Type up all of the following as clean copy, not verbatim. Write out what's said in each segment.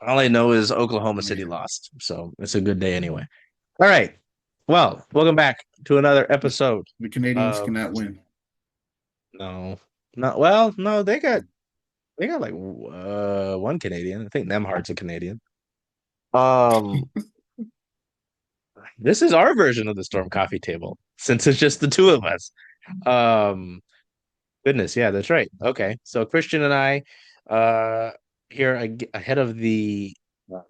All I know is Oklahoma City Yeah, lost, so it's a good day anyway. All right. Well, welcome back to another the, episode the Canadians of cannot win. no, not well. No, they got like one Canadian. I think Nemhart's a Canadian. Um, this is our version of the Storm Coffee Table since it's just the two of us. Um, Goodness, yeah, that's right. Okay, so Christian and I, uh, here ahead of the uh,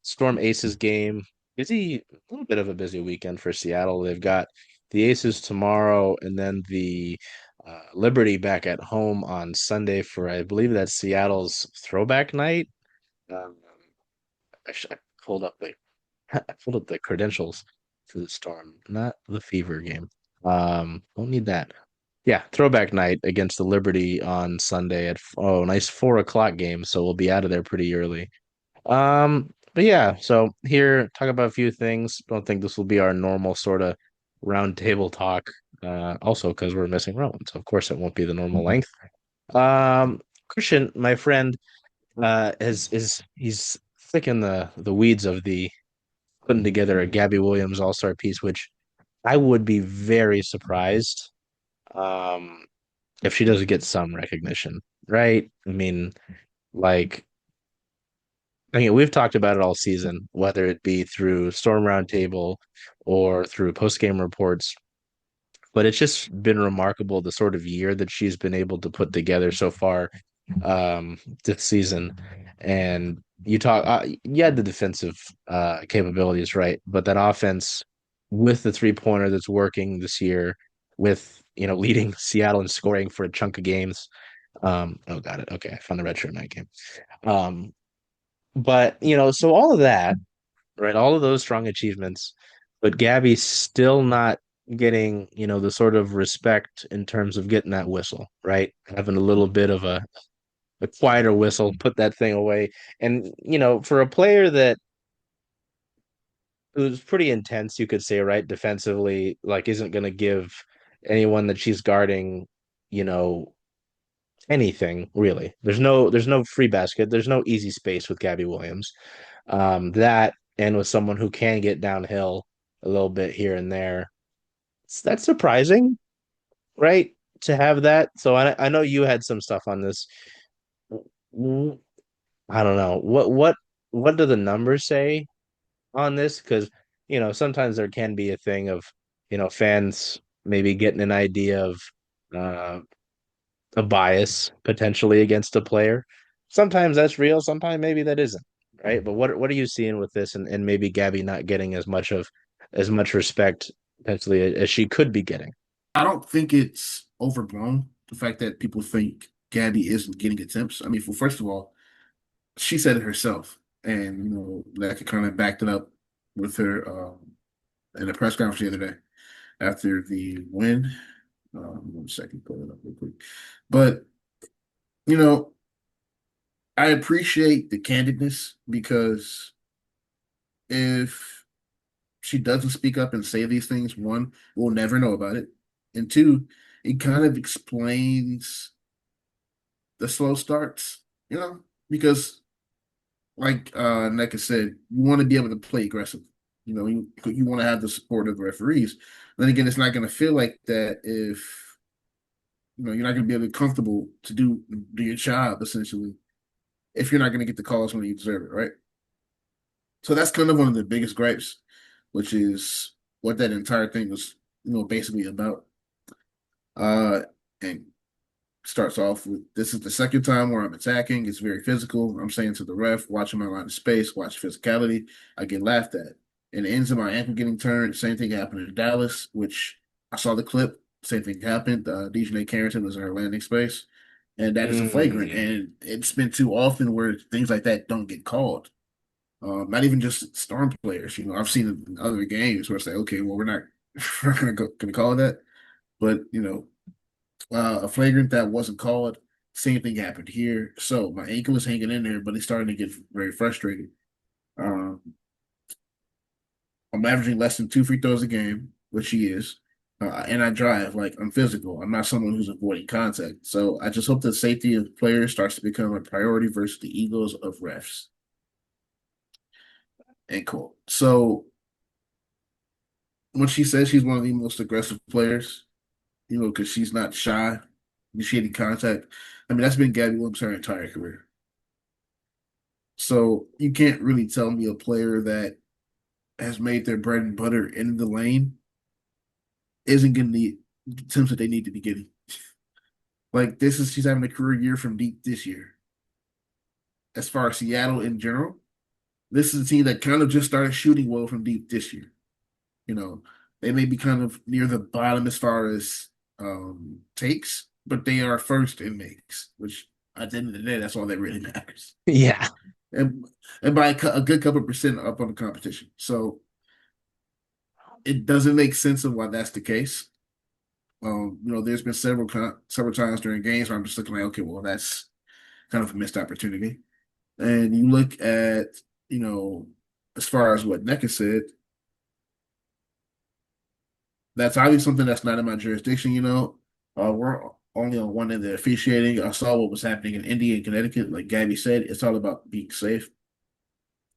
Storm Aces game. A little bit of a busy weekend for Seattle. They've got the Aces tomorrow, and then the Liberty back at home on Sunday for I believe that's Seattle's throwback night. Um, I pulled up the I pulled up the credentials for the Storm, not the Fever game. Don't need that. Yeah, throwback night against the Liberty on Sunday at nice 4 o'clock game, so we'll be out of there pretty early. But yeah, so here talk about a few things. Don't think this will be our normal sort of round table talk. Also because we're missing Rowan, so of course it won't be the normal length. Christian, my friend, is he's thick in the weeds of the putting together a Gabby Williams All-Star piece, which I would be very surprised um if she doesn't get some recognition, right? Like I mean, we've talked about it all season, whether it be through Storm Roundtable or through post-game reports, but it's just been remarkable the sort of year that she's been able to put together so far this season. And you had the defensive capabilities, right? But that offense with the three-pointer that's working this year, with leading Seattle in scoring for a chunk of games. Oh, got it. Okay, I found the red shirt night game. Um, but so all of that, right? All of those strong achievements, but Gabby's still not getting, the sort of respect in terms of getting that whistle, right? Having a little bit of a quieter whistle, put that thing away. And, for a player that who's pretty intense, you could say, right, defensively, like isn't going to give anyone that she's guarding, you know, anything really. There's no free basket. There's no easy space with Gabby Williams. That and with someone who can get downhill a little bit here and there. That's surprising, right? To have that. So I know you had some stuff on this. Mm, I don't know. What do the numbers say on this? Because sometimes there can be a thing of fans maybe getting an idea of uh, a bias potentially against a player. Sometimes that's real, sometimes maybe that isn't, right? But what are you seeing with this and maybe Gabby not getting as much respect potentially as she could be getting? I don't think it's overblown, the fact that people think Gabby isn't getting attempts. I mean, well, first of all, she said it herself, and that kind of backed it up with her in a press conference the other day after the win. 1 second, pull it up real quick. But you know, I appreciate the candidness because if she doesn't speak up and say these things, one, we'll never know about it. And two, it kind of explains the slow starts, because like I said, you want to be able to play aggressive. You want to have the support of the referees. Then again, it's not going to feel like that if you're not going to be able to be comfortable to do your job essentially if you're not going to get the calls when you deserve it, right? So that's kind of one of the biggest gripes, which is what that entire thing was, basically about. And starts off with this is the second time where I'm attacking. It's very physical. I'm saying to the ref, watching my line of space, watch physicality. I get laughed at. And it ends in my ankle getting turned. Same thing happened in Dallas, which I saw the clip. Same thing happened. Dejanay Carrington was in her landing space. And that is a flagrant. Mm, And it's been too often where things like that don't get called. Not even just Storm players. I've seen it in other games where it's like, okay, well, we're not, we're not gonna call that. But a flagrant that wasn't called. Same thing happened here. So my ankle is hanging in there, but it's starting to get very frustrating. Um, I'm averaging less than 2 free throws a game, which she is. And I drive like I'm physical. I'm not someone who's avoiding contact. So I just hope the safety of players starts to become a priority versus the egos of refs. End quote. So when she says she's one of the most aggressive players, because she's not shy, initiating contact. I mean, that's been Gabby Williams her entire career. So you can't really tell me a player that has made their bread and butter in the lane isn't getting the attempts that they need to be getting. Like she's having a career year from deep this year. As far as Seattle in general, this is a team that kind of just started shooting well from deep this year. You know, they may be kind of near the bottom as far as takes, but they are first in makes, which at the end of the day, that's all that really matters. Yeah. And and by a good couple of percent up on the competition. So it doesn't make sense of why that's the case. There's been several times during games where I'm just looking like, okay, well, that's kind of a missed opportunity. And you look at, you know, as far as what Neca said, that's obviously something that's not in my jurisdiction. We're only on one end of the officiating. I saw what was happening in India and Connecticut. Like Gabby said, it's all about being safe.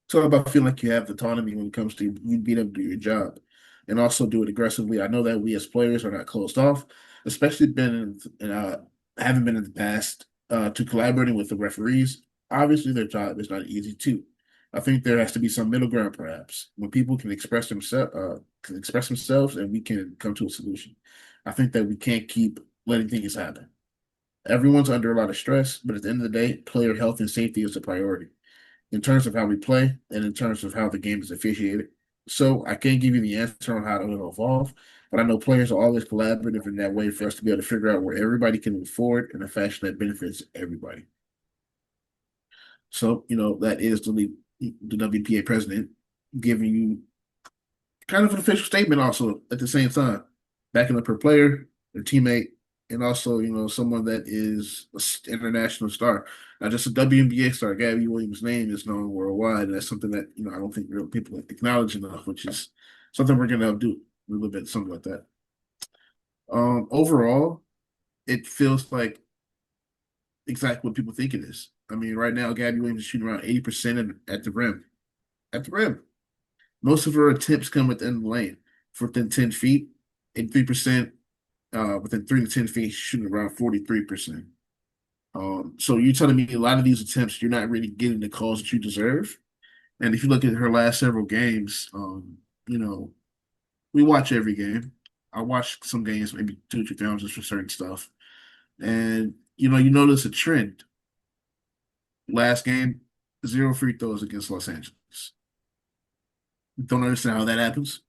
It's all about feeling like you have the autonomy when it comes to you being able to do your job and also do it aggressively. I know that we as players are not closed off, especially been in haven't been in the past to collaborating with the referees. Obviously, their job is not easy too. I think there has to be some middle ground, perhaps, when people can express themselves, and we can come to a solution. I think that we can't keep letting things happen. Everyone's under a lot of stress, but at the end of the day, player health and safety is a priority in terms of how we play and in terms of how the game is officiated. So I can't give you the answer on how it'll evolve, but I know players are always collaborative in that way for us to be able to figure out where everybody can move forward in a fashion that benefits everybody. So, that is the WPA president giving you kind of an official statement also at the same time, backing up her player, her teammate, and also, someone that is an international star. Not just a WNBA star. Gabby Williams' name is known worldwide, and that's something that, I don't think real people acknowledge enough, which is something we're gonna do a little bit, something like that. Overall, it feels like exactly what people think it is. I mean, right now, Gabby Williams is shooting around 80% at the rim. At the rim. Most of her attempts come within the lane for within 10 feet, and 3% within 3 to 10 feet, shooting around 43%. So you're telling me a lot of these attempts, you're not really getting the calls that you deserve. And if you look at her last several games, you know, we watch every game. I watch some games, maybe 2 or 3 times just for certain stuff. And you notice a trend. Last game, zero free throws against Los Angeles. Don't understand how that happens.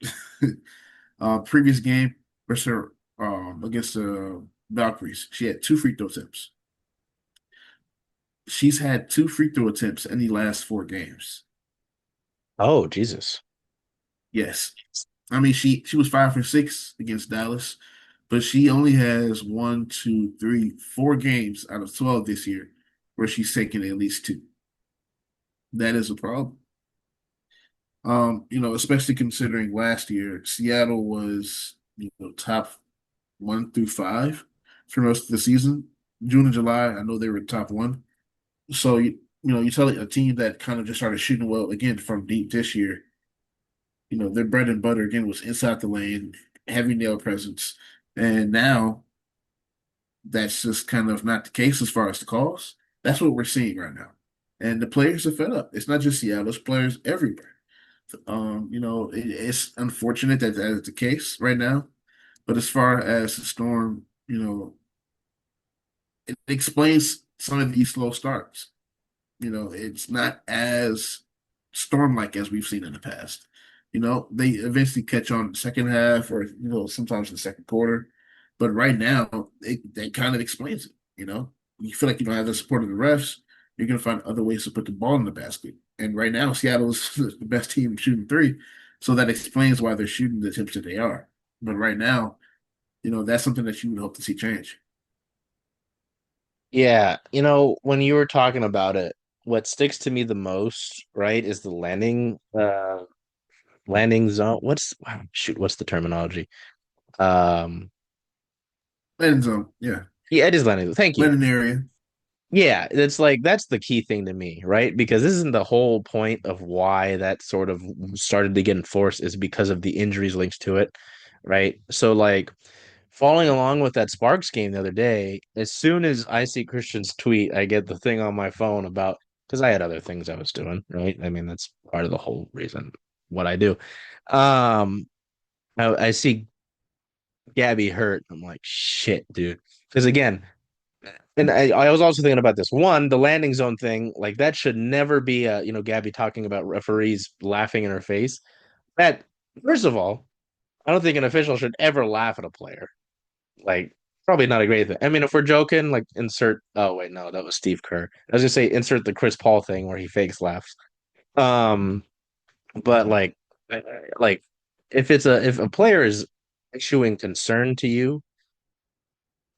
Previous game versus her against the Valkyries, she had two free throw attempts. She's had two free throw attempts in the last four games. Oh, Jesus. Yes. I mean, she was 5 for 6 against Dallas, but she only has one, two, three, 4 games out of 12 this year where she's taken at least two. That is a problem. Especially considering last year, Seattle was, top 1 through 5 for most of the season. June and July, I know they were top one. So you tell a team that kind of just started shooting well again from deep this year. Their bread and butter again was inside the lane, heavy nail presence, and now that's just kind of not the case as far as the calls. That's what we're seeing right now, and the players are fed up. It's not just Seattle; it's players everywhere. It's unfortunate that that is the case right now. But as far as the Storm, it explains some of these slow starts. It's not as storm-like as we've seen in the past. They eventually catch on in the second half or, sometimes in the second quarter. But right now, they kind of explains it. You feel like you don't have the support of the refs, you're going to find other ways to put the ball in the basket. And right now, Seattle is the best team shooting three. So that explains why they're shooting the attempts that they are. But right now, that's something that you would hope to see change. Yeah, when you were talking about it, what sticks to me the most, right, is the landing zone. Wow, shoot, what's the terminology? Um End zone, yeah. yeah, it is landing. Thank you. Landing area. Yeah, it's like that's the key thing to me, right? Because this isn't the whole point of why that sort of started to get enforced is because of the injuries linked to it, right? So like following along with that Sparks game the other day, as soon as I see Christian's tweet, I get the thing on my phone about because I had other things I was doing, right? I mean, that's part of the whole reason what I do. Um, I see Gabby hurt. I'm like, shit, dude. Because again, and I was also thinking about this. One, the landing zone thing, like that should never be Gabby talking about referees laughing in her face. That, first of all, I don't think an official should ever laugh at a player. Like, probably not a great thing. I mean, if we're joking, like insert oh wait, no, that was Steve Kerr. I was gonna say insert the Chris Paul thing where he fakes laughs. Um, but like if a player is issuing concern to you,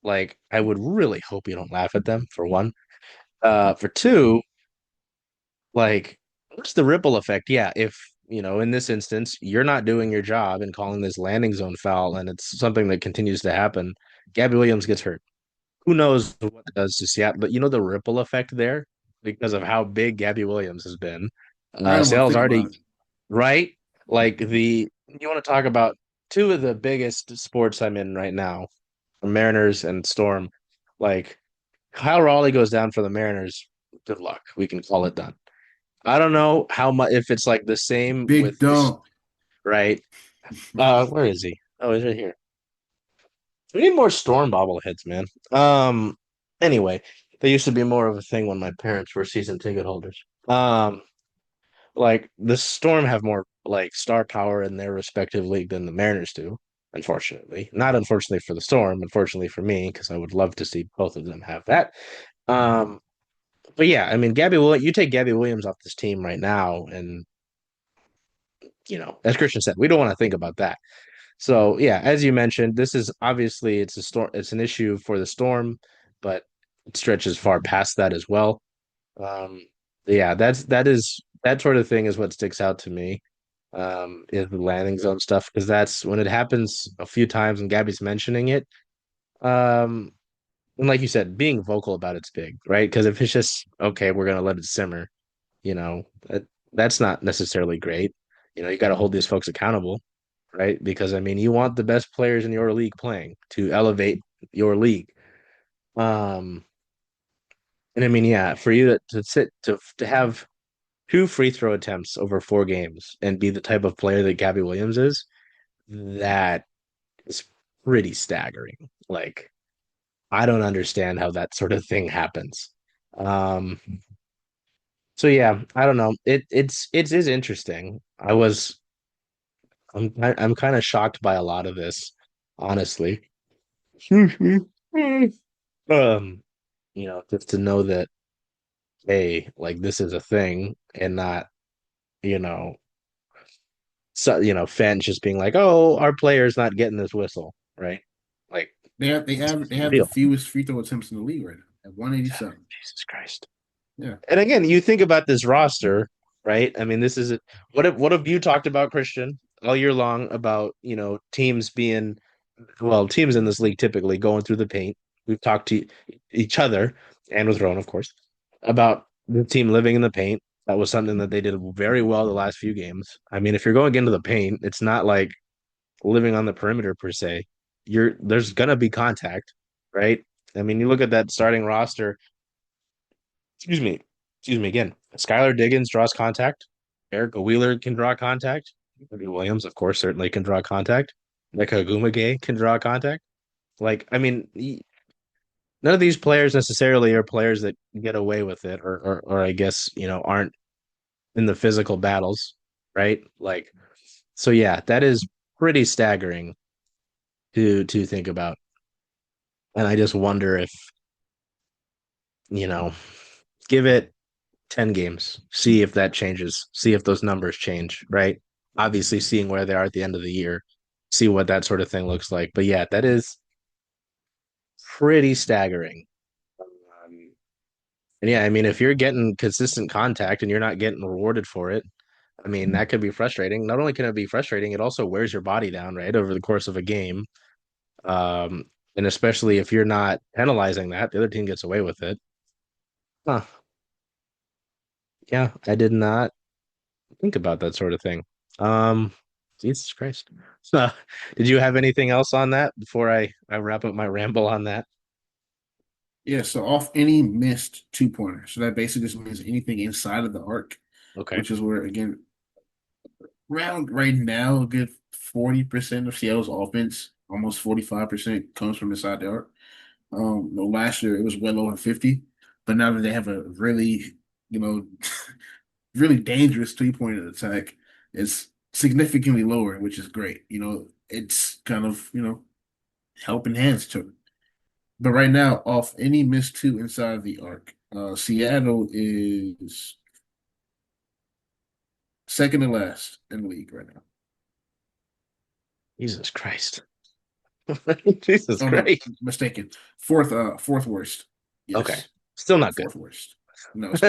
like I would really hope you don't laugh at them for one. For two, like what's the ripple effect? Yeah, if in this instance, you're not doing your job and calling this landing zone foul and it's something that continues to happen, Gabby Williams gets hurt. Who knows what it does to Seattle? But the ripple effect there because of how big Gabby Williams has been. I don't want to Seattle's think already about it. right. Like you want to talk about two of the biggest sports I'm in right now, Mariners and Storm. Like Kyle Raleigh goes down for the Mariners. Good luck. We can call it done. I don't know how much if it's like the same with Big this, dump. right? Where is he? Oh, he's right here. We need more Storm bobbleheads, man. Anyway, they used to be more of a thing when my parents were season ticket holders. Like the Storm have more like star power in their respective league than the Mariners do, unfortunately. Not unfortunately for the Storm, unfortunately for me, because I would love to see both of them have that. Um, but yeah, I mean, you take Gabby Williams off this team right now, and as Christian said, we don't want to think about that. So yeah, as you mentioned, this is obviously it's a storm. It's an issue for the Storm, but it stretches far past that as well. Um, yeah, that sort of thing is what sticks out to me. Is the landing zone stuff because that's when it happens a few times and Gabby's mentioning it. Um, and like you said, being vocal about it's big, right? Because if it's just okay, we're gonna let it simmer, that's not necessarily great. You got to hold these folks accountable, right? Because I mean, you want the best players in your league playing to elevate your league. Um, and I mean, yeah, for you to have two free throw attempts over 4 games and be the type of player that Gabby Williams is, that is pretty staggering. Like, I don't understand how that sort of thing happens. Um, so yeah, I don't know. It is interesting. I'm kind of shocked by a lot of this, honestly. Um, just to know that, hey, like this is a thing and not, you know, fans just being like, oh, our player's not getting this whistle, right? Like, They have the real. fewest free throw attempts in the league right now at 187. Jesus Christ. Yeah. And again, you think about this roster, right? I mean, this is it. What have you talked about, Christian, all year long about, teams being teams in this league typically going through the paint. We've talked to each other and with Rowan, of course, about the team living in the paint. That was something that they did very well the last few games. I mean, if you're going into the paint, it's not like living on the perimeter per se. There's gonna be contact, right? I mean, you look at that starting roster. Excuse me, excuse me again. Skylar Diggins draws contact. Erica Wheeler can draw contact. Gabby Williams, of course, certainly can draw contact. Mecca Gumage can draw contact. Like, I mean, none of these players necessarily are players that get away with it, or I guess aren't in the physical battles, right? Like, so yeah, that is pretty staggering to think about, and I just wonder if you know, give it 10 games, see if that changes, see if those numbers change, right? Obviously, seeing where they are at the end of the year, see what that sort of thing looks like. But yeah, that is pretty staggering. Um, And yeah, I mean, if you're getting consistent contact and you're not getting rewarded for it, I mean, that could be frustrating. Not only can it be frustrating, it also wears your body down, right, over the course of a game. Um, and especially if you're not penalizing that, the other team gets away with it. Huh. Yeah, I did not think about that sort of thing. Um, Jesus Christ. So, did you have anything else on that before I wrap up my ramble on that? Yeah, so off any missed two-pointer. So that basically just means anything inside of the arc, Okay. which is where, again, around right now, a good 40% of Seattle's offense, almost 45% comes from inside the arc. No, last year it was well over 50, but now that they have a really, you know, really dangerous three-point attack, it's significantly lower, which is great. It's kind of, helping hands to it. But right now, off any missed two inside the arc, Seattle is second to last in the league right now. Jesus Christ. Jesus Oh no, Christ. mistaken. Fourth worst. Okay. Yes, Still not good. fourth worst. No, it's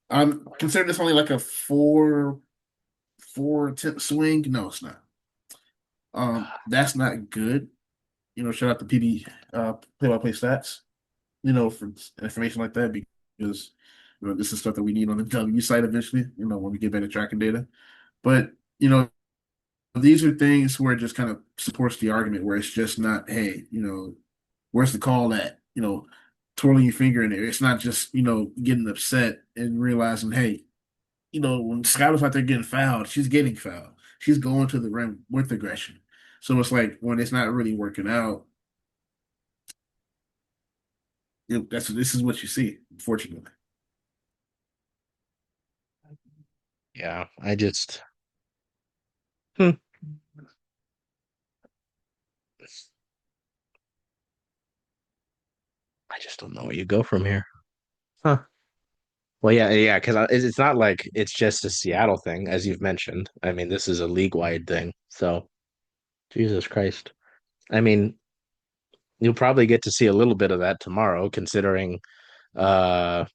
not. Consider this only like a four tip swing. No, it's not. That's not good. Shout out to PD play-by-play stats. For information like that because this is stuff that we need on the W site eventually. When we get better tracking data. But these are things where it just kind of supports the argument where it's just not, hey, where's the call at? Twirling your finger in there. It's not just, getting upset and realizing, hey, when Skylar's out there getting fouled, she's getting fouled. She's going to the rim with aggression. So it's like when it's not really working out, this is what you see, unfortunately. Yeah, hmm, I just don't know where you go from here. Huh. Well, yeah, because it's not like it's just a Seattle thing, as you've mentioned. I mean, this is a league-wide thing. So, Jesus Christ. I mean, you'll probably get to see a little bit of that tomorrow, considering uh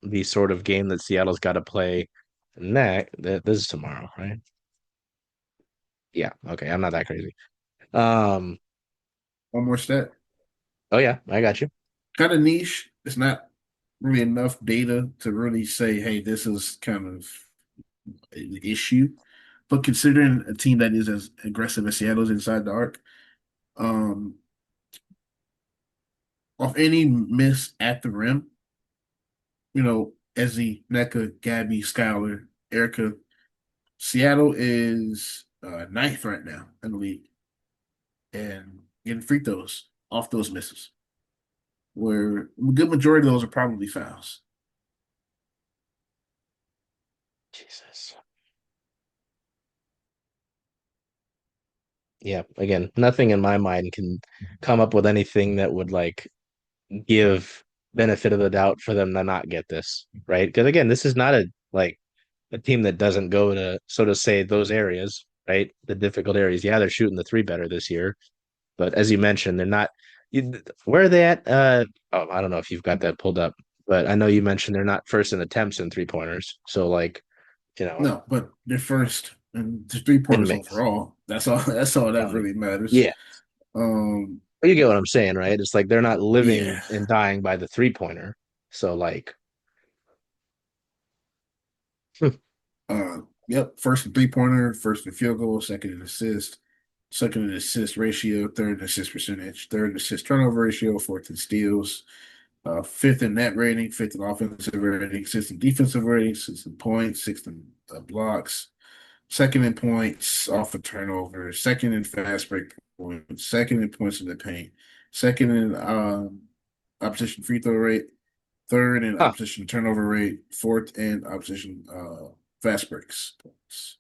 the sort of game that Seattle's got to play next. This is tomorrow, right? Yeah. Okay, I'm not that crazy. Um. One more stat. Oh yeah, I got you. Kind of niche. It's not really enough data to really say, hey, this is kind of an issue. But considering a team that is as aggressive as Seattle's inside the arc, um, off any miss at the rim, Ezzy, NECA, Gabby, Skylar, Erica, Seattle is ninth right now in the league and getting free throws off those misses, where a good majority of those are probably fouls. Jesus. Yeah. Again, nothing in my mind can come up with anything that would like give benefit of the doubt for them to not get this, right? Because again, this is not a team that doesn't go to so to say those areas, right? The difficult areas. Yeah, they're shooting the three better this year, but as you mentioned, they're not. Where are they at? Oh, I don't know if you've got that pulled up, but I know you mentioned they're not first in attempts in three pointers. So like, No, but they're first and the three in pointers makes. overall. That's all. That's all that really matters. Yeah, Um, you get what I'm saying, right? It's like they're not living yeah. and dying by the three pointer. So like, Yep. First in three pointer, first in field goal, second in assist, second in assist ratio, third in assist percentage, third in assist turnover ratio, fourth in steals, fifth in net rating, fifth in offensive rating, sixth in defensive rating, sixth in points, sixth in blocks, second in points off of turnover, second in fast break points, second in points in the paint, second in opposition free throw rate, third in huh? opposition turnover rate, fourth in opposition fast breaks points.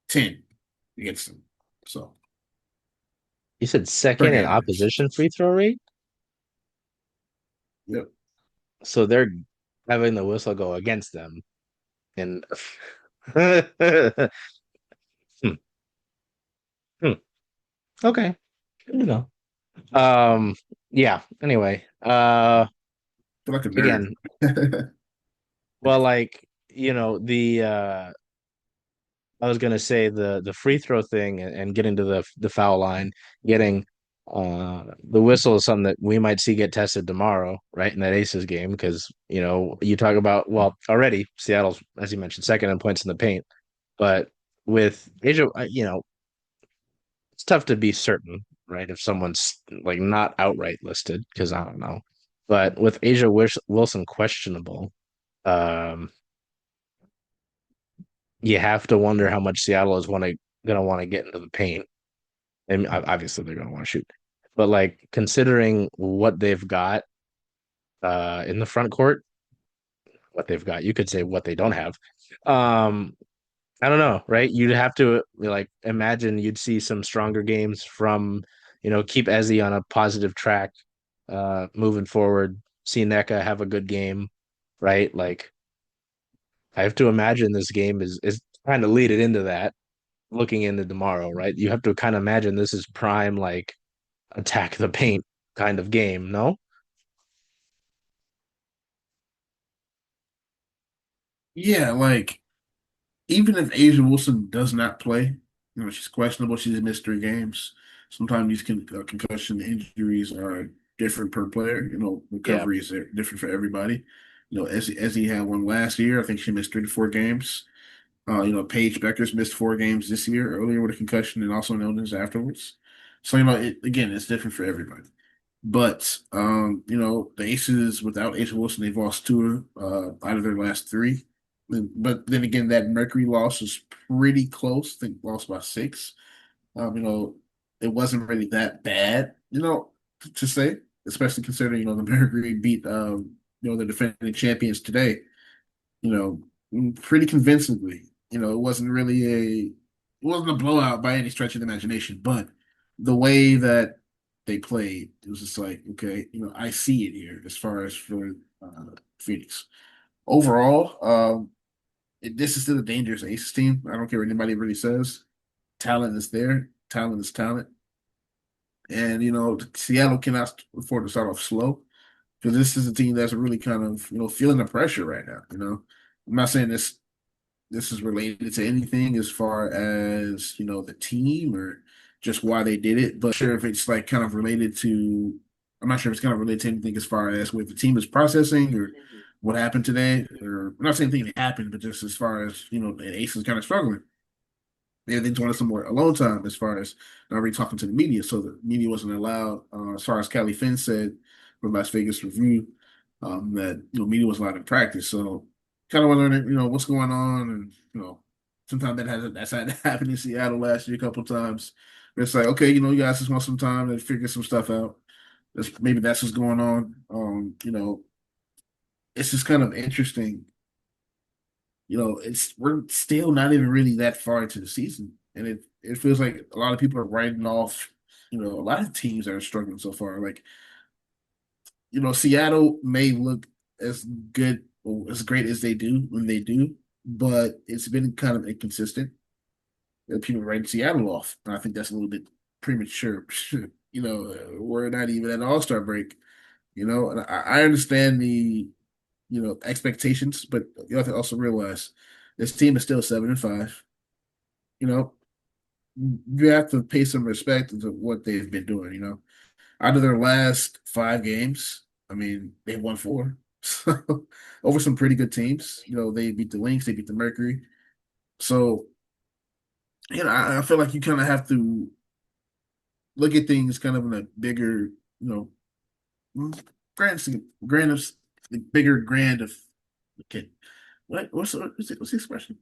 10 against them. So You said per second in game, that is. opposition free throw rate, Yep. so they're having the whistle go against them. And hmm, hmm. Okay, good to know. Yeah. Anyway, Feel like a nerd. again, well, like the I was gonna say the free throw thing and getting to the foul line, getting The whistle is something that we might see get tested tomorrow, right, in that Aces game, because you talk about, well, already Seattle's, as you mentioned, second in points in the paint, but with Asia, it's tough to be certain, right, if someone's like not outright listed, because I don't know, but with Wilson questionable, um, you have to wonder how much Seattle is gonna want to get into the paint, and obviously they're gonna want to shoot, but like considering what they've got in the front court, what they've got. You could say what they don't have. Um, I don't know, right? You'd have to like imagine you'd see some stronger games from, keep Ezzy on a positive track, moving forward. See NECA have a good game, right? Like I have to imagine this game is kind of leading into that, looking into tomorrow, right? You have to kind of imagine this is prime like attack the paint kind of game, no? Yeah, like even if Asia Wilson does not play, she's questionable. She's missed 3 games. Sometimes these concussion injuries are different per player. Yeah. Recoveries are different for everybody. As he had one last year, I think she missed 3 to 4 games. Paige Becker's missed 4 games this year, earlier with a concussion and also illness afterwards. So, again, it's different for everybody. But the Aces without Asia Wilson, they've lost 2 out of their last 3. But then again, that Mercury loss was pretty close. I think lost by 6. It wasn't really that bad, to say, especially considering the Mercury beat the defending champions today, you pretty convincingly. It wasn't a blowout by any stretch of the imagination, but the way that they played, it was just like, okay, I see it here as far as for Phoenix. Overall, this is still a dangerous Aces team. I don't care what anybody really says. Talent is there. Talent is talent. And, Seattle cannot afford to start off slow because this is a team that's really kind of, feeling the pressure right now. I'm not saying this is related to anything as far as the team or just why they did it, but sure if it's like kind of related to I'm not sure if it's kind of related to anything as far as what the team is processing or what happened today, or I'm not saying anything happened, but just as far as the Ace is kind of struggling. They just wanted some more alone time as far as not really talking to the media. So the media wasn't allowed, as far as Callie Finn said from Las Vegas Review, that media was allowed in practice. So kind of wondering, what's going on, and sometimes that's had to happen in Seattle last year a couple of times. It's like, okay, you guys just want some time to figure some stuff out. Maybe that's what's going on. It's just kind of interesting. We're still not even really that far into the season, and it feels like a lot of people are writing off, a lot of teams that are struggling so far. Like, Seattle may look as good or as great as they do when they do, but it's been kind of inconsistent. People writing Seattle off, and I think that's a little bit premature. We're not even at All-Star break, and I understand the expectations, but you have to also realize this team is still 7-5. You know, you have to pay some respect to what they've been doing. Out of their last 5 games, I mean, they won 4 so, over some pretty good teams. They beat the Lynx, they beat the Mercury. So, I feel like you kind of have to look at things kind of in a bigger, grand scheme, grand of the bigger grand of. Okay, what's the expression?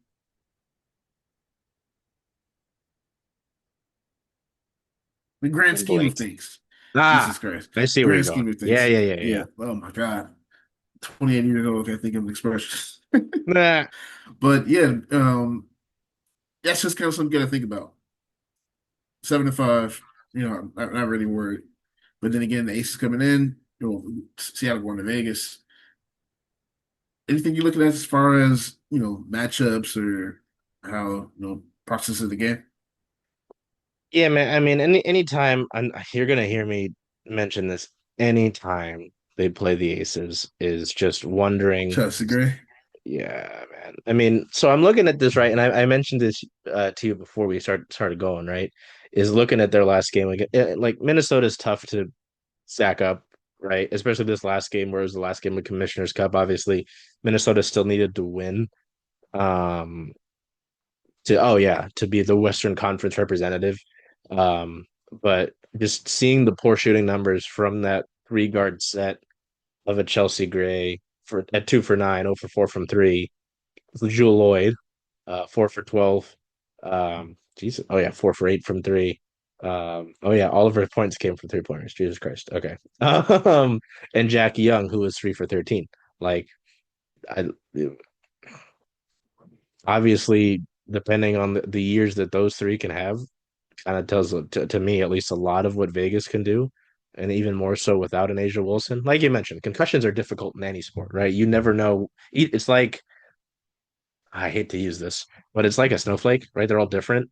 The grand I'm scheme of blanked. things. Ah, Jesus Christ. I see where you're Grand going. scheme of Yeah, things. yeah, yeah, yeah. Yeah. Oh my God. 28 years old, I can't think of an expression. Nah. But yeah, that's just kind of something you gotta think about. 7-5, not really worried. But then again, the Aces coming in, Seattle going to Vegas. Anything you're looking at as far as, matchups or how, process of the game? Yeah, man. I mean, anytime you're gonna hear me mention this, anytime they play the Aces is just wondering. Chuck Segray? Yeah, man. I mean, so I'm looking at this right, and I mentioned this to you before we started going, right? is looking at their last game. Like Minnesota's tough to stack up, right? Especially this last game, where it was the last game of Commissioner's Cup. Obviously, Minnesota still needed to win. Um, to be the Western Conference representative. Um, but just seeing the poor shooting numbers from that three guard set of a Chelsea Gray for at 2 for 9, 0 for 4 from three. Jewel Lloyd, 4 for 12. Jesus. Oh yeah, 4 for 8 from three. Oh yeah, all of her points came from 3 pointers. Jesus Christ. Okay. And Jackie Young, who was 3 for 13. Like I obviously, depending on the years that those three can have, kind of tells to me at least a lot of what Vegas can do, and even more so without an Asia Wilson. Like you mentioned, concussions are difficult in any sport, right? You never know. It's like, I hate to use this, but it's like a snowflake, right? They're all different.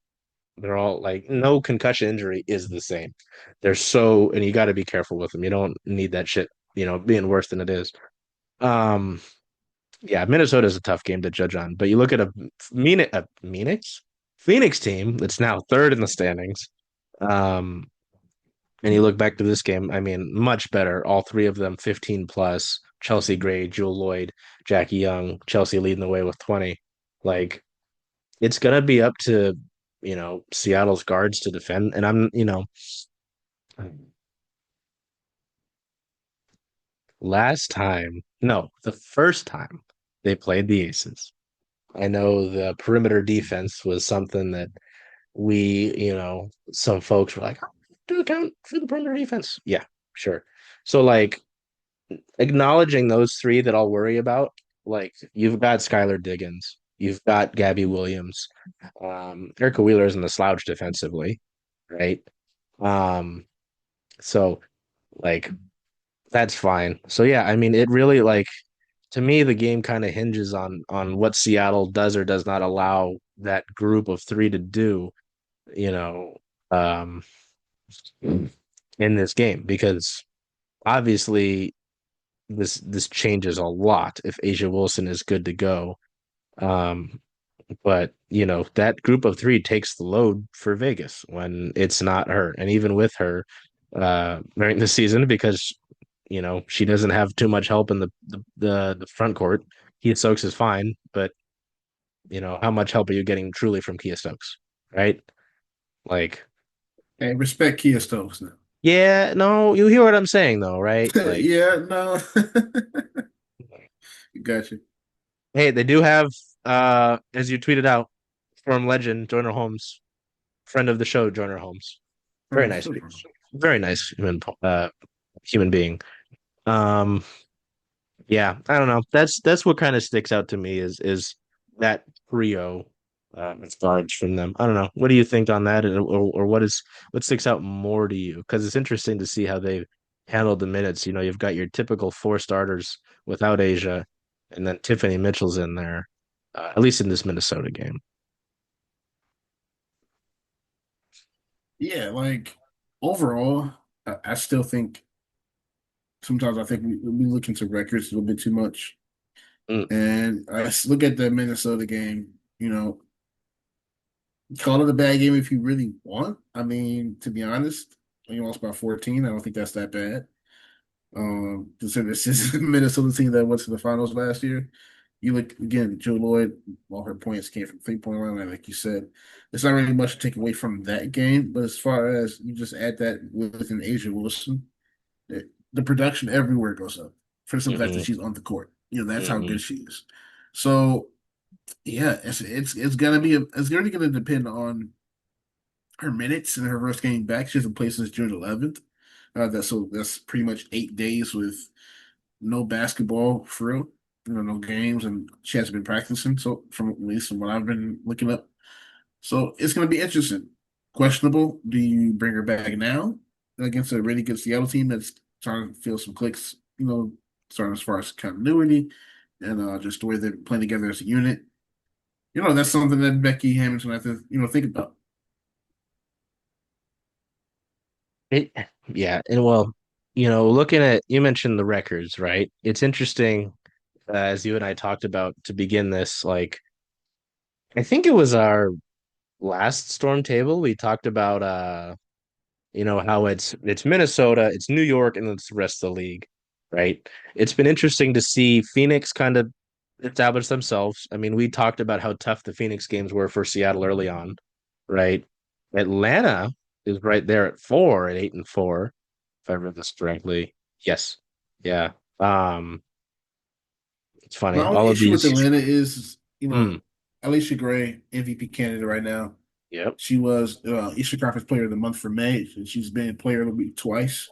They're all like, no concussion injury is the same. They're so, and you got to be careful with them. You don't need that shit, being worse than it is. Um, yeah, Minnesota is a tough game to judge on, but you look at Phoenix team that's now third in the standings. Um, and you look back to this game, I mean, much better. All three of them 15 plus. Chelsea Gray, Jewel Lloyd, Jackie Young, Chelsea leading the way with 20. Like, it's gonna be up to, Seattle's guards to defend. And last time, no, the first time they played the Aces, I know the perimeter defense was something that some folks were like, "Oh, do account for the perimeter defense." Yeah, sure. So like, acknowledging those three that I'll worry about, like you've got Skylar Diggins, you've got Gabby Williams, Erica Wheeler isn't a slouch defensively, right? Um, so like that's fine. So yeah, I mean, it really, like, to me the game kind of hinges on what Seattle does or does not allow that group of three to do, you know, um, in this game, because obviously this changes a lot if Asia Wilson is good to go. Um, but that group of three takes the load for Vegas when it's not her, and even with her, during the season, because she doesn't have too much help in the front court. Kia Stokes is fine, but how much help are you getting truly from Kia Stokes, right? Like, Hey, respect Kia Stokes now. yeah, no, you hear what I'm saying though, right? Like, Yeah, no. Gotcha. hey, they do have, as you tweeted out, from legend Joyner Holmes, friend of the show, Joyner Holmes. Very Oh, nice, super. very nice human being. Um, yeah, I don't know. That's what kind of sticks out to me is that trio, of guards from them. I don't know. What do you think on that, or what sticks out more to you? Because it's interesting to see how they've handled the minutes. You've got your typical four starters without Asia, and then Tiffany Mitchell's in there, at least in this Minnesota game. Yeah, like overall, I still think sometimes I think we look into records a little bit too much. Mm, And look at the Minnesota game, call it a bad game if you really want. I mean, to be honest, when you lost by 14, I don't think that's that bad. Consider this is a Minnesota team that went to the finals last year. You look again, Joe Lloyd, all her points came from 3 point line, and like you said, it's not really much to take away from that game. But as far as you just add that with an Asia Wilson, the production everywhere goes up for the simple fact that hmm she's on the court. That's how hmm good she is. So yeah, it's really gonna depend on her minutes in her first game back. She hasn't played since June 11th. That's pretty much 8 days with no basketball for real. No games, and she hasn't been practicing. So from at least from what I've been looking up, so it's going to be interesting. Questionable. Do you bring her back now against a really good Seattle team that's trying to feel some clicks? Starting as far as continuity and just the way they're playing together as a unit. That's something that Becky Hamilton have to think about. It, yeah, and well, looking at, you mentioned the records, right? It's interesting, as you and I talked about to begin this. Like, I think it was our last Storm table, we talked about how it's Minnesota, it's New York, and it's the rest of the league, right? It's been interesting to see Phoenix kind of establish themselves. I mean, we talked about how tough the Phoenix games were for Seattle early on, right? Atlanta is right there at 4 at 8-4, if I read this correctly. Yes. Yeah. Um, it's funny. My only All of issue with these. Atlanta is, Mm, Alicia Gray, MVP candidate right now. yep. She was Eastern Conference Player of the Month for May, and she's been Player of the Week twice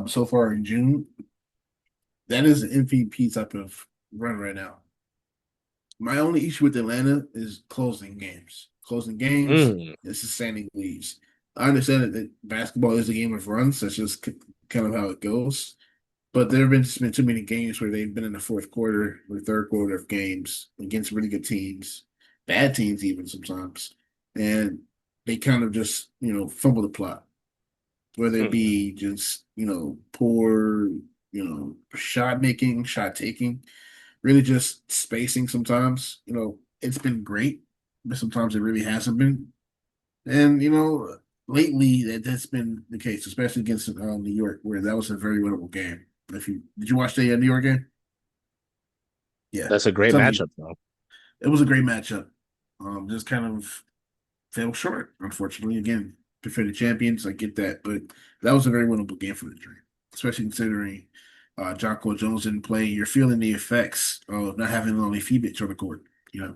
so far in June. That is an MVP type of run right now. My only issue with Atlanta is closing games. Closing games Mm, and sustaining leads. I understand that basketball is a game of runs. That's just kind of how it goes. But there have been too many games where they've been in the fourth quarter or third quarter of games against really good teams, bad teams even sometimes, and they kind of just fumble the plot, whether it mm. be just poor shot making, shot taking, really just spacing. Sometimes it's been great, but sometimes it really hasn't been. And lately that's been the case, especially against New York, where that was a very winnable game. If you did you watch the New York game? Yeah, That's a great tell me, matchup, though. it was a great matchup. Just kind of fell short, unfortunately. Again, defending champions, I get that, but that was a very winnable game for the Dream, especially considering Jocko Jones didn't play. You're feeling the effects of not having only Phoenix on the court. You know,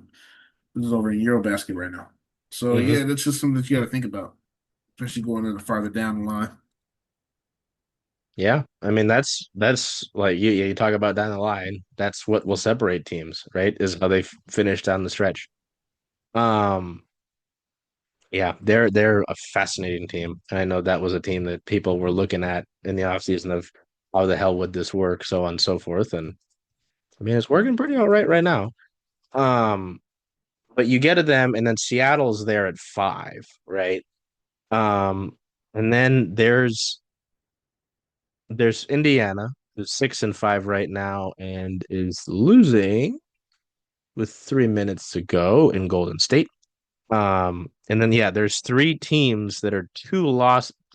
this is over in Eurobasket right now. So Hmm. yeah, that's just something that you got to think about, especially going in the farther down the line. Yeah, I mean that's like you talk about down the line. That's what will separate teams, right? Is how they finish down the stretch. Um, yeah, they're a fascinating team, and I know that was a team that people were looking at in the offseason of how the hell would this work, so on and so forth. And I mean, it's working pretty all right now. Um, but you get to them, and then Seattle's there at 5, right? Um, and then there's Indiana, who's 6-5 right now, and is losing with 3 minutes to go in Golden State. And then yeah, there's three teams that are two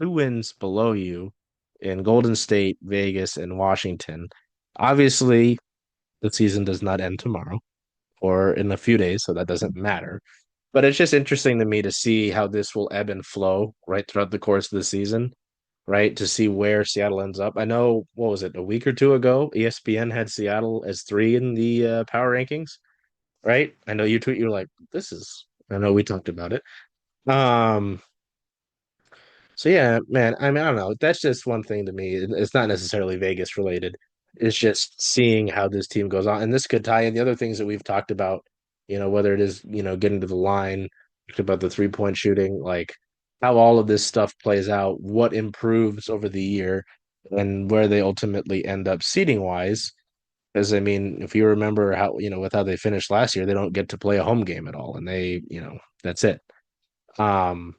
wins below you in Golden State, Vegas, and Washington. Obviously, the season does not end tomorrow or in a few days, so that doesn't matter. But it's just interesting to me to see how this will ebb and flow right throughout the course of the season, right? To see where Seattle ends up. I know, what was it, a week or two ago, ESPN had Seattle as 3 in the power rankings, right? I know you're like, this is, I know we talked about it. Um, so yeah, man, I mean, I don't know. That's just one thing to me. It's not necessarily Vegas related. It's just seeing how this team goes on. And this could tie in the other things that we've talked about, whether it is, getting to the line, talked about the 3-point shooting, like how all of this stuff plays out, what improves over the year, and where they ultimately end up seating wise. Because I mean, if you remember how, with how they finished last year, they don't get to play a home game at all, and that's it. Um,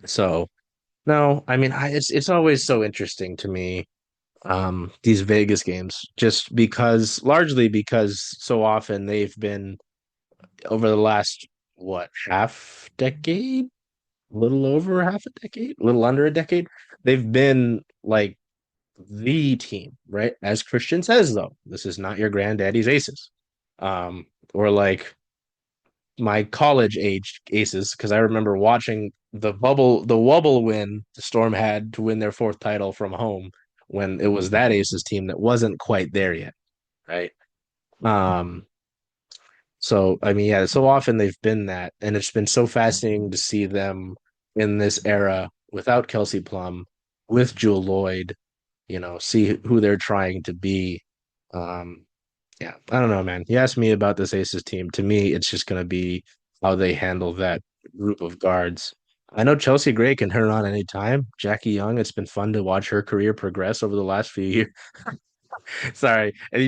so no, I mean, it's always so interesting to me, these Vegas games, just because largely because so often they've been over the last half decade, a little over half a decade, a little under a decade, they've been like the team, right? As Christian says, though, this is not your granddaddy's aces. Or like my college age aces, because I remember watching the wobble win the Storm had to win their fourth title from home when it was that aces team that wasn't quite there yet, right? Um, so I mean, yeah, so often they've been that, and it's been so fascinating to see them in this era without Kelsey Plum, with Jewel Lloyd, see who they're trying to be. Um, yeah, I don't know, man. You asked me about this Aces team. To me, it's just going to be how they handle that group of guards. I know Chelsea Gray can turn on any time. Jackie Young, it's been fun to watch her career progress over the last few years. Sorry, and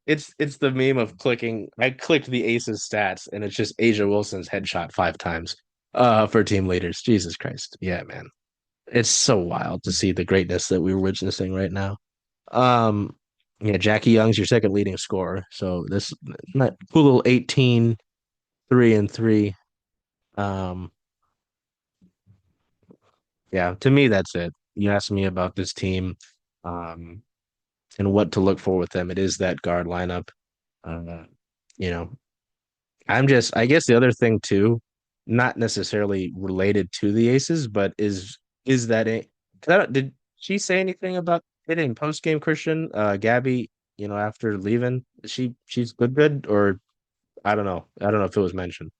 it's the meme of clicking. I clicked the Aces stats, and it's just Asia Wilson's headshot 5 times for team leaders. Jesus Christ, yeah, man, it's so wild to see the greatness that we're witnessing right now. Um, yeah, Jackie Young's your second leading scorer. So this not cool little 18, 3-3. Um, yeah, to me, that's it. You asked me about this team, um, and what to look for with them. It is that guard lineup. Uh, you know, I guess the other thing too, not necessarily related to the Aces, but is that a, 'cause did she say anything about it in post game, Christian? Gabby, after leaving, she's good, or I don't know if it was mentioned.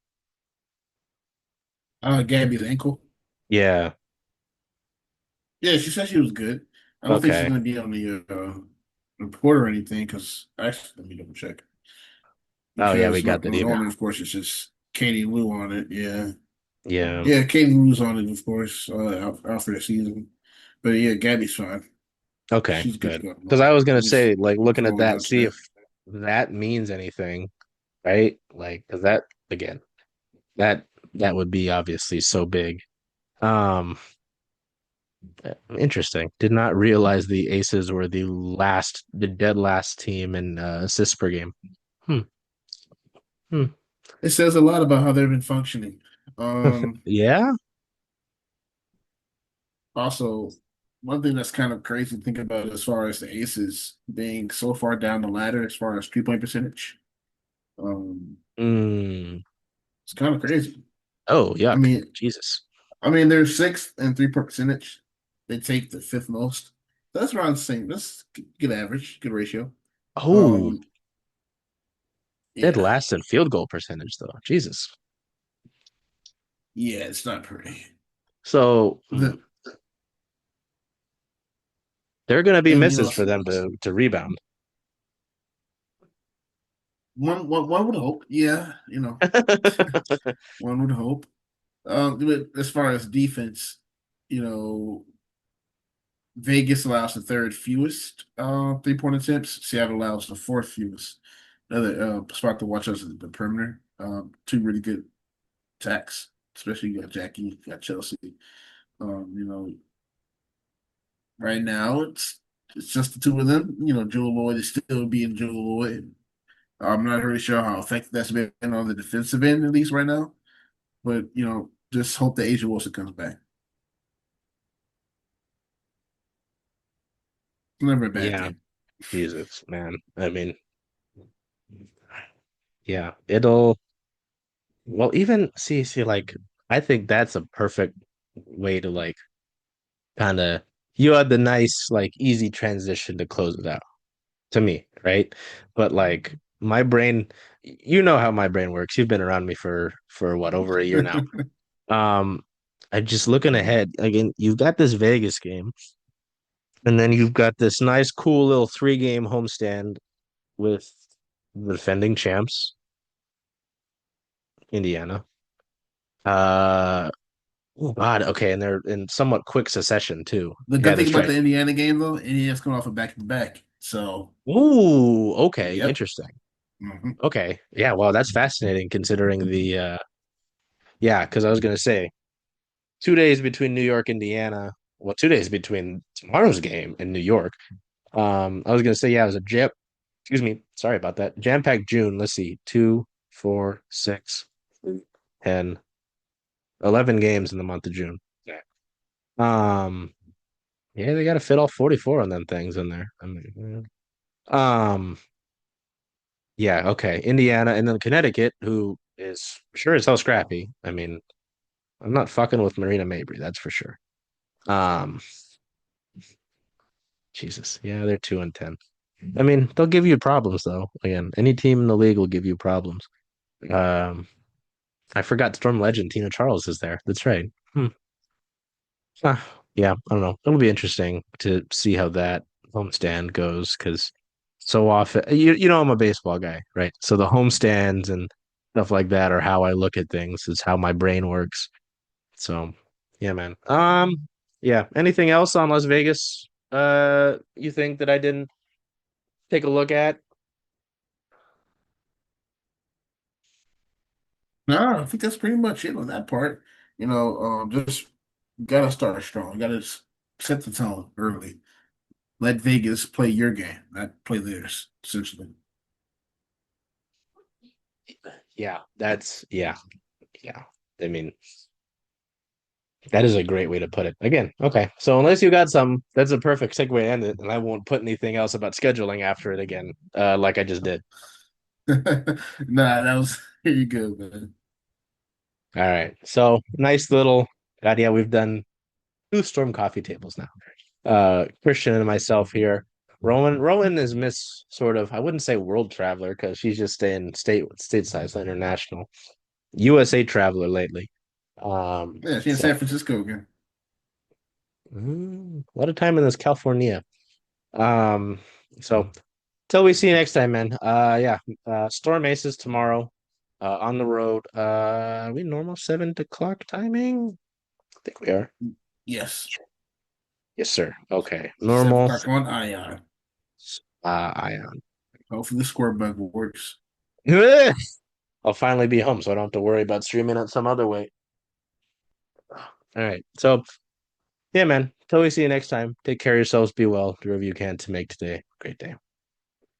Gabby's ankle. Yeah. Yeah, she said she was good. I don't think she's Okay. going to be on the report or anything because actually, let me double check. Oh yeah, we Because got that email. normally, of course, it's just Katie Lou on it. Yeah, Yeah. yeah, Katie Lou's on it, of course, out for the season. But yeah, Gabby's fine. Okay, She's good to good. go. Because I was Let gonna me just say, like, looking at scroll that, down to see if that. that means anything, right? Like, because that again, that that would be obviously so big. Um, Interesting. Did not realize the Aces were the dead last team in assists per game. Hmm. Hmm. It says a lot about how they've been functioning. Um, Yeah. Also, one thing that's kind of crazy to think about as far as the Aces being so far down the ladder as far as 3-point percentage. Um, Mm. it's kind of crazy. Oh, I yuck. mean, Jesus. they're sixth in 3-point percentage. They take the fifth most. That's around the same. That's good average, good ratio. Oh, Um, dead yeah, last in field goal percentage though. Jesus. yeah, it's not pretty. So The there are gonna be and misses for them to rebound. one would hope, yeah, one would hope. But as far as defense, you know, Vegas allows the third fewest 3-point attempts. Seattle allows the fourth fewest. Another spot to watch us is the perimeter. Two really good attacks, especially you got Jackie, you got Chelsea. You know, right now it's just the two of them. Joel Lloyd is still being Joel Lloyd. I'm not really sure how effective that's been on the defensive end, at least right now. But just hope that Asia Wilson comes back. It's never a bad Yeah. thing. Jesus, man. I mean, yeah, it'll well even see like I think that's a perfect way to like kind of you had the nice like easy transition to close it out to me, right? But like my brain, you know how my brain works. You've been around me for what, over a year now. Um, I just looking ahead again. You've got this Vegas game, and then you've got this nice, cool little 3 game homestand with the defending champs, Indiana. Oh God, okay, and they're in somewhat quick succession too. The Yeah, good thing that's about right. the Indiana game, though, Indiana's coming off a back to back. So, Ooh, okay, yep. interesting. hmm Okay, yeah, well, that's fascinating considering the yeah, because I was gonna say 2 days between New York, Indiana. Well, 2 days between tomorrow's game in New York. I was gonna say, yeah, it was a jam. Excuse me, sorry about that. Jam-packed June. Let's see, 2, 4, 6, 10, 11 games in the month of June. Yeah. Yeah, they got to fit all 44 on them things in there. I mean, yeah. Yeah, okay. Indiana and then Connecticut, who is sure as hell scrappy. I mean, I'm not fucking with Marina Mabry, that's for sure. Um, Jesus. Yeah, they're 2-10. I mean, they'll give you problems though. Again, any team in the league will give you problems. Um, I forgot Storm Legend, Tina Charles is there. That's right. Yeah, I don't know. It'll be interesting to see how that homestand goes because so often you know I'm a baseball guy, right? So the homestands and stuff like that are how I look at things. Is how my brain works. So yeah, man. Yeah. Anything else on Las Vegas? You think that I didn't take a look at? No, I think that's pretty much it on that part. Just gotta start strong. Gotta set the tone early. Let Vegas play your game, not play theirs, essentially. Yeah, that's yeah, yeah. I mean, that is a great way to put it. Again, okay. So unless you got some, that's a perfect segue to end it, and I won't put anything else about scheduling after it again, like I just did. Nah, that was pretty good, man. All right. So nice little God, yeah, we've done two storm coffee tables now. Christian and myself here. Rowan is Miss sort of, I wouldn't say world traveler because she's just staying stateside, so international. USA traveler lately. Yeah, she in So San Francisco again. a lot of time in this California. Um, so till we see you next time, man. Yeah. Storm Aces tomorrow. On the road. Are we normal 7 o'clock timing? I think we are. Yes, Yes, sir. Okay. 7 Normal. o'clock on Ion. Ion. Hopefully the score bug works. I'll finally be home, so I don't have to worry about streaming it some other way. All right. So, yeah, man. Till we see you next time. Take care of yourselves. Be well. Do whatever you can to make today a great day.